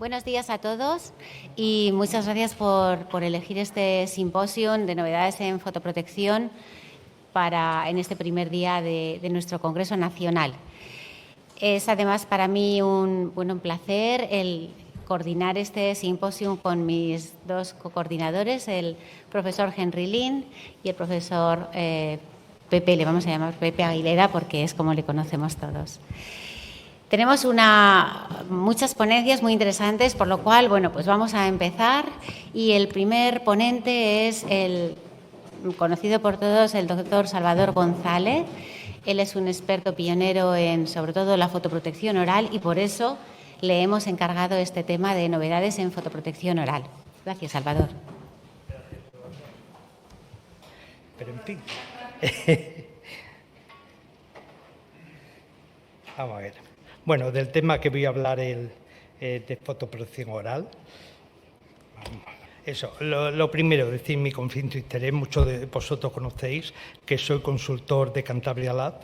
Buenos días a todos y muchas gracias por elegir este simposio de novedades en fotoprotección en este primer día de nuestro Congreso Nacional. Es además para mí un placer el coordinar este simposio con mis dos co-coordinadores, el profesor Henry Lin y el profesor Pepe, le vamos a llamar Pepe Aguilera porque es como le conocemos todos. Tenemos muchas ponencias muy interesantes, por lo cual, pues vamos a empezar. Y el primer ponente es el conocido por todos, el doctor Salvador González. Él es un experto pionero en, sobre todo, la fotoprotección oral y por eso le hemos encargado este tema de novedades en fotoprotección oral. Gracias, Salvador. Pero en fin. Vamos a ver. Bueno, del tema que voy a hablar de fotoprotección oral. Eso, lo primero, decir mi confianza e interés. Muchos de vosotros conocéis que soy consultor de Cantabria Lab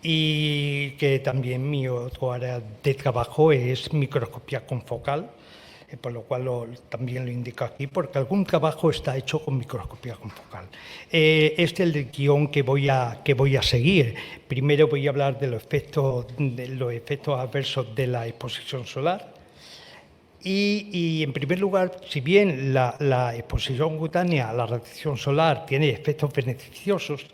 y que también mi otro área de trabajo es microscopía confocal, por lo cual también lo indico aquí, porque algún trabajo está hecho con microscopía confocal. Este es el guión que voy a seguir. Primero voy a hablar de los efectos adversos de la exposición solar. Y en primer lugar, si bien la exposición cutánea a la radiación solar tiene efectos beneficiosos,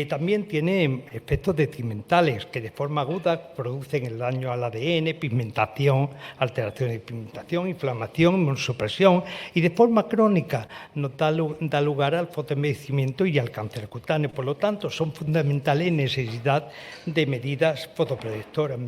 también tiene efectos detrimentales que de forma aguda producen el daño al ADN, pigmentación, alteraciones de pigmentación, inflamación, inmunosupresión y de forma crónica nos da lugar al fotoenvejecimiento y al cáncer cutáneo. Por lo tanto, son fundamentales en necesidad de medidas fotoprotectoras.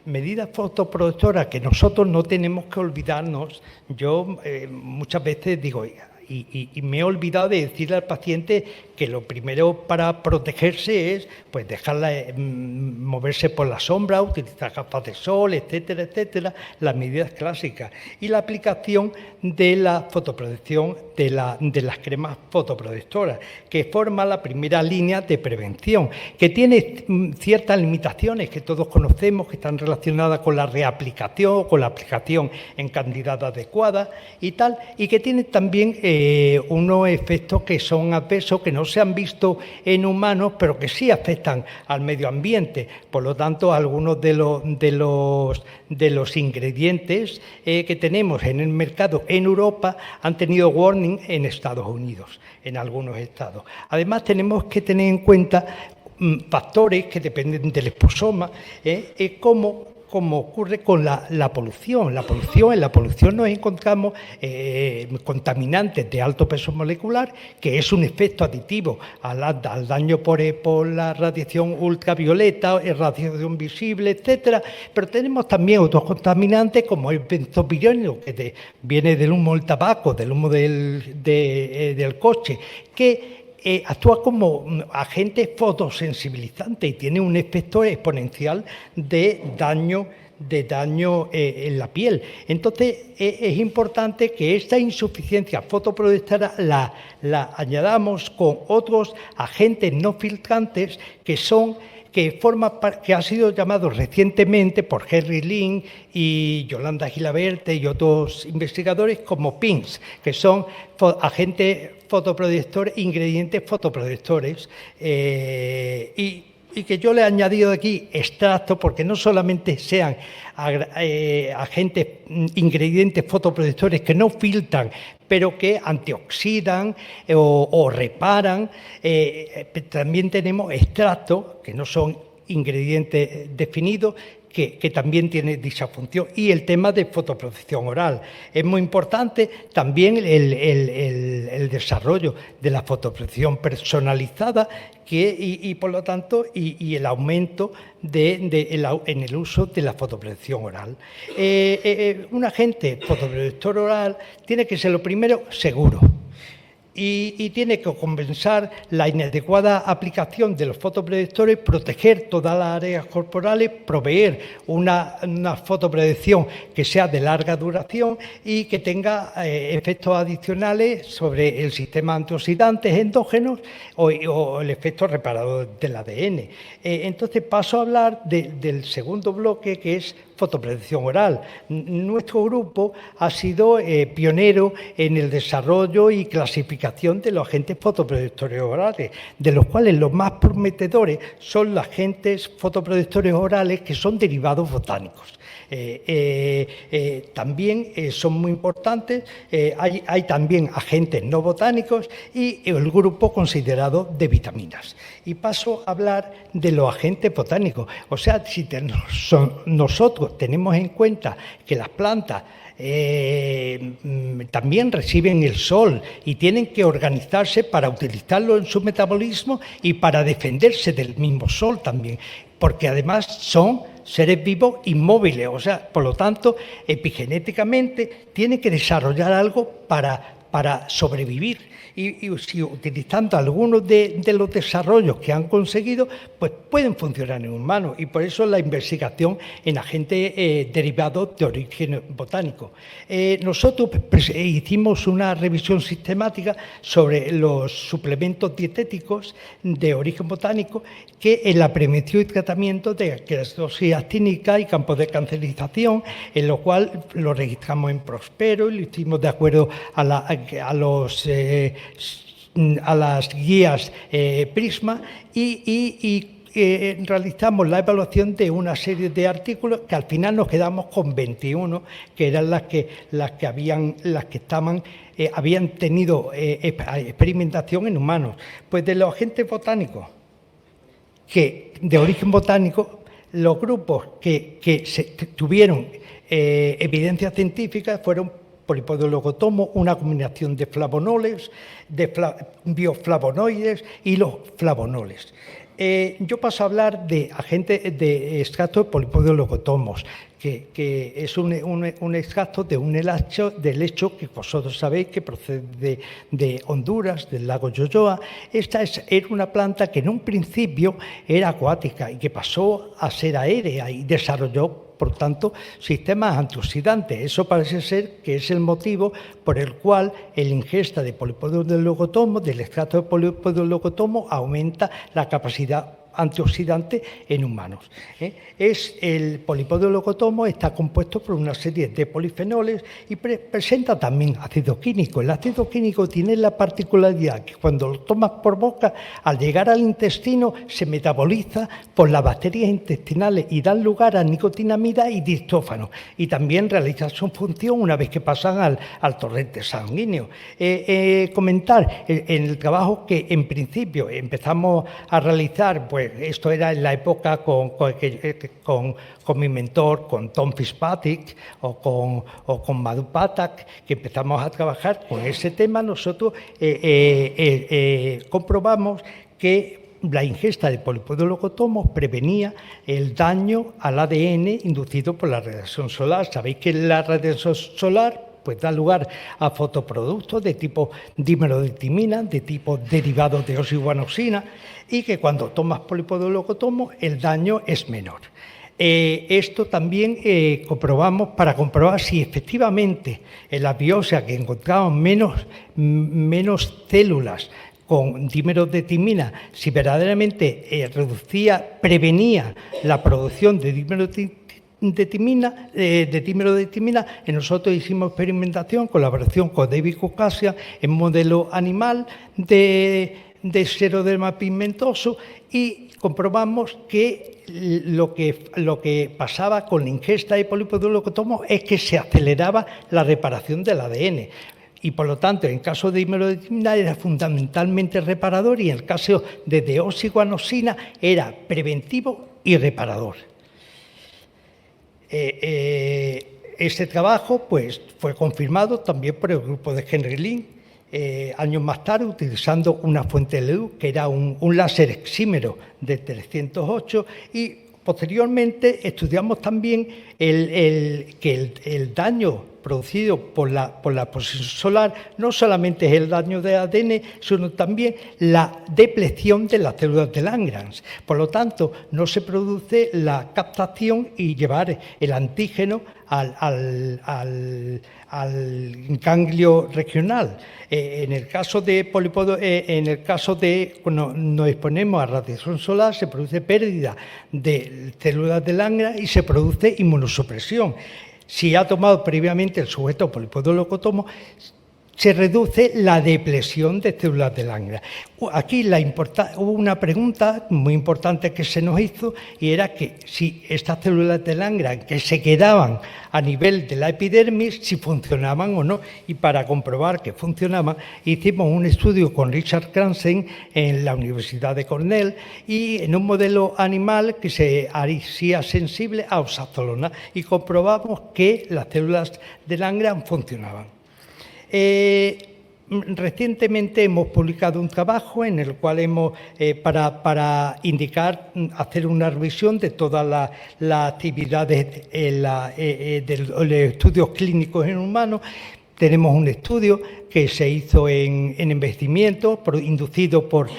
Medidas fotoprotectoras que nosotros no tenemos que olvidarnos. Yo muchas veces digo, y me he olvidado de decirle al paciente que lo primero para protegerse es pues dejarla moverse por la sombra, utilizar gafas de sol, etcétera, etcétera, las medidas clásicas. Y la aplicación de la fotoprotección de las cremas fotoprotectoras, que forma la primera línea de prevención, que tiene ciertas limitaciones que todos conocemos, que están relacionadas con la reaplicación, con la aplicación en cantidad adecuada y tal, y que tiene también unos efectos que son adversos, que no se han visto en humanos, pero que sí afectan al medio ambiente. Por lo tanto, algunos de los ingredientes que tenemos en el mercado en Europa han tenido warning en Estados Unidos, en algunos estados. Además, tenemos que tener en cuenta factores que dependen del exposoma, como ocurre con la polución. En la polución nos encontramos contaminantes de alto peso molecular, que es un efecto aditivo al daño por la radiación ultravioleta, radiación visible, etcétera. Pero tenemos también otros contaminantes, como el benzopirenol, que viene del humo del tabaco, del humo del coche, que actúa como agente fotosensibilizante y tiene un efecto exponencial de daño en la piel. Entonces, es importante que esta insuficiencia fotoprotectora la añadamos con otros agentes no filtrantes que ha sido llamado recientemente por Henry Lin y Yolanda Gilaberte y otros investigadores como PINS, que son agentes fotoprotectores, ingredientes fotoprotectores, y que yo le he añadido aquí extractos porque no solamente sean ingredientes fotoprotectores que no filtran, pero que antioxidan o reparan. También tenemos extractos que no son ingredientes definidos, que también tiene dicha función. Y el tema de fotoprotección oral. Es muy importante también el desarrollo de la fotoprotección personalizada y por lo tanto, y el aumento en el uso de la fotoprotección oral. Un agente fotoprotector oral tiene que ser, lo primero, seguro. Y tiene que compensar la inadecuada aplicación de los fotoprotectores, proteger todas las áreas corporales, proveer una fotoprotección que sea de larga duración y que tenga efectos adicionales sobre el sistema antioxidantes endógenos o el efecto reparador del ADN. Entonces paso a hablar del segundo bloque, que es fotoprotección oral. Nuestro grupo ha sido pionero en el desarrollo y clasificación de los agentes fotoprotectores orales, de los cuales los más prometedores son los agentes fotoprotectores orales que son derivados botánicos. También son muy importantes, hay también agentes no botánicos y el grupo considerado de vitaminas. Y paso a hablar de los agentes botánicos. O sea, si nosotros tenemos en cuenta que las plantas también reciben el sol y tienen que organizarse para utilizarlo en su metabolismo y para defenderse del mismo sol también, porque además son seres vivos inmóviles, o sea, por lo tanto, epigenéticamente tienen que desarrollar algo para sobrevivir. Y si utilizando algunos de los desarrollos que han conseguido, pues pueden funcionar en humanos. Y por eso la investigación en agentes derivados de origen botánico. Nosotros hicimos una revisión sistemática sobre los suplementos dietéticos de origen botánico que en la prevención y tratamiento de acidosis actínica y campos de cancerización, en lo cual lo registramos en Prospero y lo hicimos de acuerdo a las guías Prisma y realizamos la evaluación de una serie de artículos que al final nos quedamos con 21, que eran las que habían tenido experimentación en humanos. Pues de los agentes botánicos de origen botánico, los grupos que tuvieron evidencia científica fueron polipodilocotoma, una combinación de flavonoles, de bioflavonoides y los flavonoles. Yo paso a hablar de agentes de extracto de polipodilocotoma, que es un extracto de un helecho que vosotros sabéis que procede de Honduras, del lago Yoyoa. Esta era una planta que en un principio era acuática y que pasó a ser aérea y desarrolló, por tanto, sistemas antioxidantes. Eso parece ser que es el motivo por el cual el ingesta de polipodilocotoma, del extracto de polipodilocotoma, aumenta la capacidad antioxidante en humanos. El polipodilocotoma está compuesto por una serie de polifenoles y presenta también ácido químico. El ácido químico tiene la particularidad que cuando lo tomas por boca, al llegar al intestino, se metaboliza por las bacterias intestinales y dan lugar a nicotinamida y diptófano. Y también realiza su función una vez que pasan al torrente sanguíneo. Comentar en el trabajo que en principio empezamos a realizar, pues esto era en la época con mi mentor, con Tom Fitzpatrick o con Madhu Pathak, que empezamos a trabajar con ese tema. Nosotros comprobamos que la ingesta de polipodilocotoma prevenía el daño al ADN inducido por la radiación solar. Sabéis que la radiación solar pues da lugar a fotoproductos de tipo dimeroditimina, de tipo derivado de oxiguanosina, y que cuando tomas polipodilocotoma el daño es menor. Esto también comprobamos para comprobar si efectivamente en la biopsia que encontramos menos células con dímerodetimina, si verdaderamente prevenía la producción de dimerodetimina. Nosotros hicimos experimentación, colaboración con David Kukasia en modelo animal de xeroderma pigmentoso y comprobamos que lo que pasaba con la ingesta de polipodilocotoma es que se aceleraba la reparación del ADN. Y por lo tanto, en caso de dimerodetimina era fundamentalmente reparador y en el caso de deoxiguanosina era preventivo y reparador. Este trabajo pues, fue confirmado también por el grupo de Henry Lin años más tarde, utilizando una fuente de luz que era un láser exímero de 308 y posteriormente estudiamos también que el daño producido por la exposición solar no solamente es el daño de ADN, sino también la depleción de las células de Langerhans. Por lo tanto, no se produce la captación y llevar el antígeno al al ganglio regional. En el caso de cuando nos exponemos a radiación solar, se produce pérdida de células de Langerhans y se produce inmunosupresión. Si ha tomado previamente el sujeto polipodolocotomo, se reduce la depresión de células de Langerhans. Aquí hubo una pregunta muy importante que se nos hizo, y era que si estas células de Langerhans que se quedaban a nivel de la epidermis, si funcionaban o no. Y para comprobar que funcionaban, hicimos un estudio con Richard Cransen en la Universidad de Cornell, y en un modelo animal que se hacía sensible a oxazolona, y comprobamos que las células de Langerhans funcionaban. Recientemente hemos publicado un trabajo en el cual para hacer una revisión de todas las actividades de los estudios clínicos en humanos. Tenemos un estudio que se hizo en envejecimiento, inducido por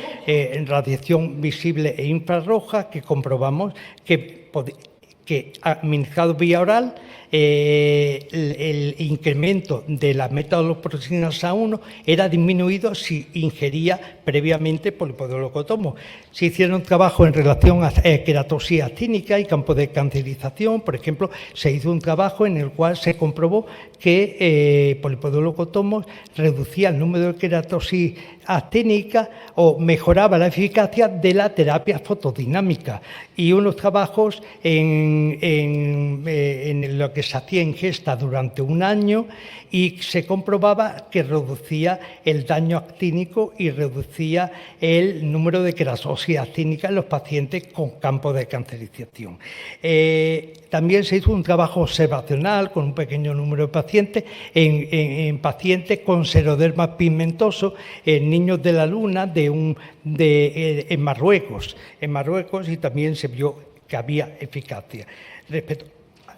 radiación visible e infrarroja, que comprobamos que administrado vía oral, el incremento de la metaloproteínas A1 era disminuido si ingería previamente polipodolocotomo. Se hicieron trabajos en relación a queratosis actínica y campo de cancerización. Por ejemplo, se hizo un trabajo en el cual se comprobó que polipodolocotomos reducía el número de queratosis actínica o mejoraba la eficacia de la terapia fotodinámica, y unos trabajos en lo que se hacía ingesta durante un año, y se comprobaba que reducía el daño actínico y reducía el número de queratosis actínica en los pacientes con campo de cancerización. También se hizo un trabajo observacional con un pequeño número de pacientes en pacientes con seroderma pigmentoso, en niños de la luna en Marruecos, y también se vio que había eficacia.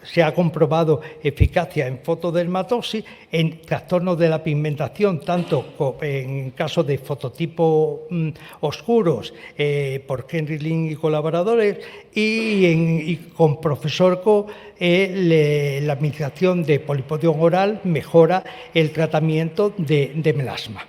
Se ha comprobado eficacia en fotodermatosis, en trastornos de la pigmentación, tanto en casos de fototipo oscuros por Henry Lin y colaboradores, y con profesor Co, la administración de polipodión oral mejora el tratamiento de melasma.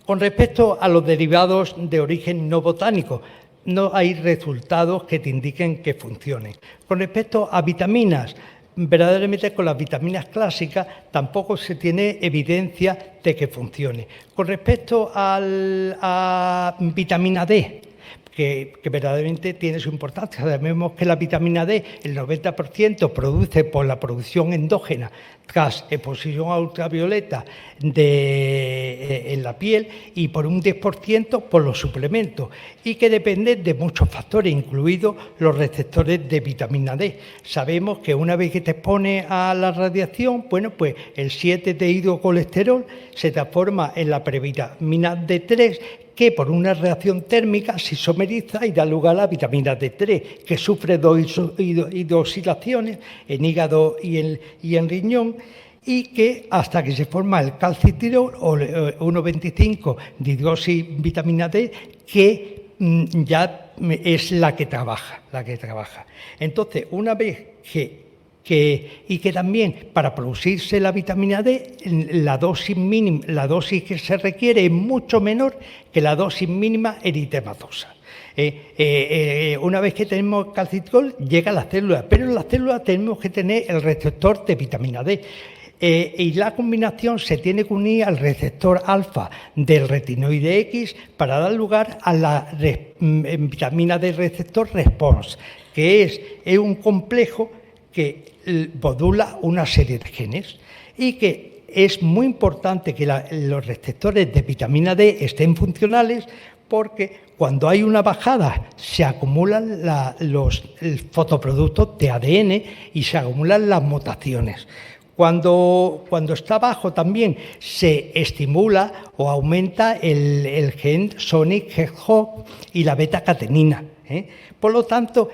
Con respecto a los derivados de origen no botánico, no hay resultados que te indiquen que funcionen. Con respecto a vitaminas, verdaderamente con las vitaminas clásicas tampoco se tiene evidencia de que funcione. Con respecto a vitamina D, que verdaderamente tiene su importancia. Sabemos que la vitamina D, el 90% produce por la producción endógena tras exposición a ultravioleta en la piel, y por un 10% por los suplementos, y que depende de muchos factores, incluidos los receptores de vitamina D. Sabemos que una vez que te expones a la radiación, bueno, pues el 7-dehidrocolesterol se transforma en la previtamina D3, que por una reacción térmica se isomeriza y da lugar a la vitamina D3, que sufre dos hidroxilaciones en hígado y en riñón, y que hasta que se forma el calcitirol o 1,25 dihidroxivitamina D, que ya es la que trabaja. Entonces, una vez que también para producirse la vitamina D, la dosis que se requiere es mucho menor que la dosis mínima eritematosa. Una vez que tenemos calcitrol, llega a las células, pero en las células tenemos que tener el receptor de vitamina D. Y la combinación se tiene que unir al receptor alfa del retinoide X para dar lugar a la vitamina D receptor response, que es un complejo que modula una serie de genes, y que es muy importante que los receptores de vitamina D estén funcionales, porque cuando hay una bajada se acumulan los fotoproductos de ADN y se acumulan las mutaciones. Cuando está bajo también se estimula o aumenta el gen Sonic Hedgehog y la beta-catenina. Por lo tanto,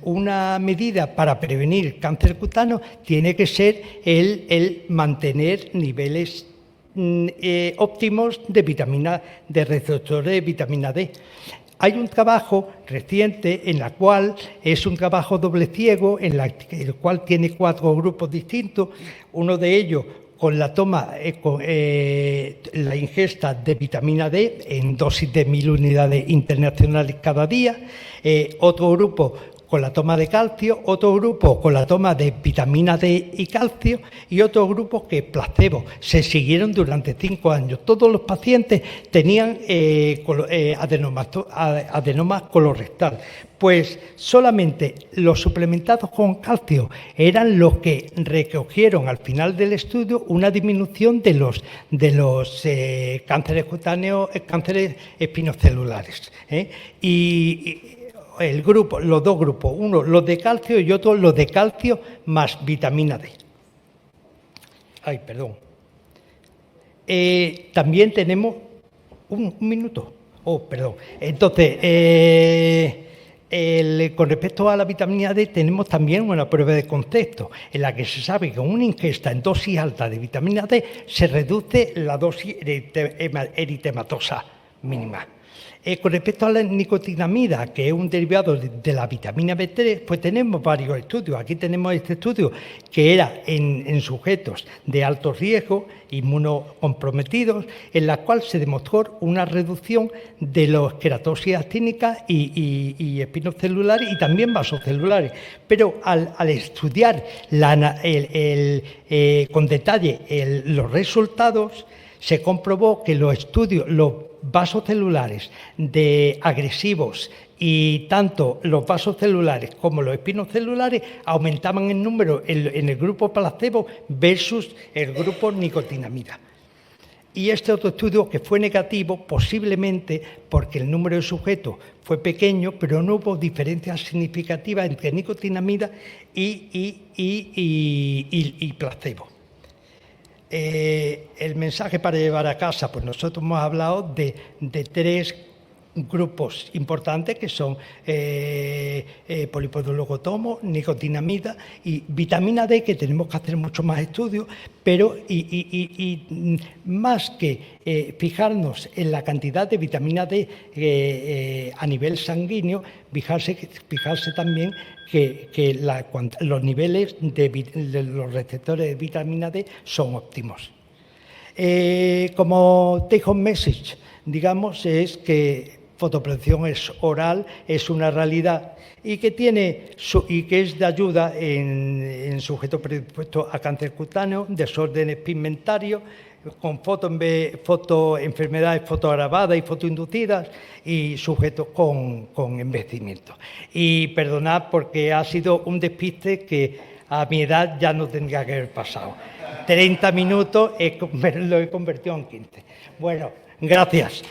una medida para prevenir cáncer cutáneo tiene que ser el mantener niveles óptimos de receptores de vitamina D. Hay un trabajo reciente en la cual es un trabajo doble ciego, el cual tiene 4 grupos distintos, uno de ellos con la toma, la ingesta de vitamina D en dosis de 1000 unidades internacionales cada día, otro grupo con la toma de calcio, otro grupo con la toma de vitamina D y calcio y otro grupo que placebo. Se siguieron durante 5 años. Todos los pacientes tenían adenoma colorectal. Pues solamente los suplementados con calcio eran los que recogieron al final del estudio una disminución de los cánceres cutáneos, cánceres espinocelulares. Y los dos grupos, uno los de calcio y otro los de calcio más vitamina D. Ay, perdón. También tenemos un minuto. Oh, perdón. Entonces, con respecto a la vitamina D, tenemos también una prueba de concepto en la que se sabe que con una ingesta en dosis alta de vitamina D se reduce la dosis eritematosa mínima. Con respecto a la nicotinamida, que es un derivado de la vitamina B3, pues tenemos varios estudios. Aquí tenemos este estudio que era en sujetos de alto riesgo, inmunocomprometidos, en la cual se demostró una reducción de los queratosis actínicas y espinocelulares y también vasocelulares. Pero al estudiar con detalle los resultados, se comprobó que los vasocelulares de agresivos y tanto los vasocelulares como los espinocelulares aumentaban en número en el grupo placebo versus el grupo nicotinamida. Y este otro estudio que fue negativo, posiblemente porque el número de sujetos fue pequeño, pero no hubo diferencias significativas entre nicotinamida y placebo. El mensaje para llevar a casa, pues nosotros hemos hablado de 3 grupos importantes que son polipodologotomo, nicotinamida y vitamina D, que tenemos que hacer mucho más estudios, pero más que fijarnos en la cantidad de vitamina D a nivel sanguíneo, fijarse también que los niveles de los receptores de vitamina D son óptimos. Como take home message, digamos, es que fotoprotección es oral, es una realidad y que es de ayuda en sujetos predispuestos a cáncer cutáneo, desórdenes pigmentarios, con enfermedades fotoagravadas y fotoinducidas y sujetos con envejecimiento. Y perdonad porque ha sido un despiste que a mi edad ya no tendría que haber pasado. 30 minutos lo he convertido en 15. Bueno, gracias.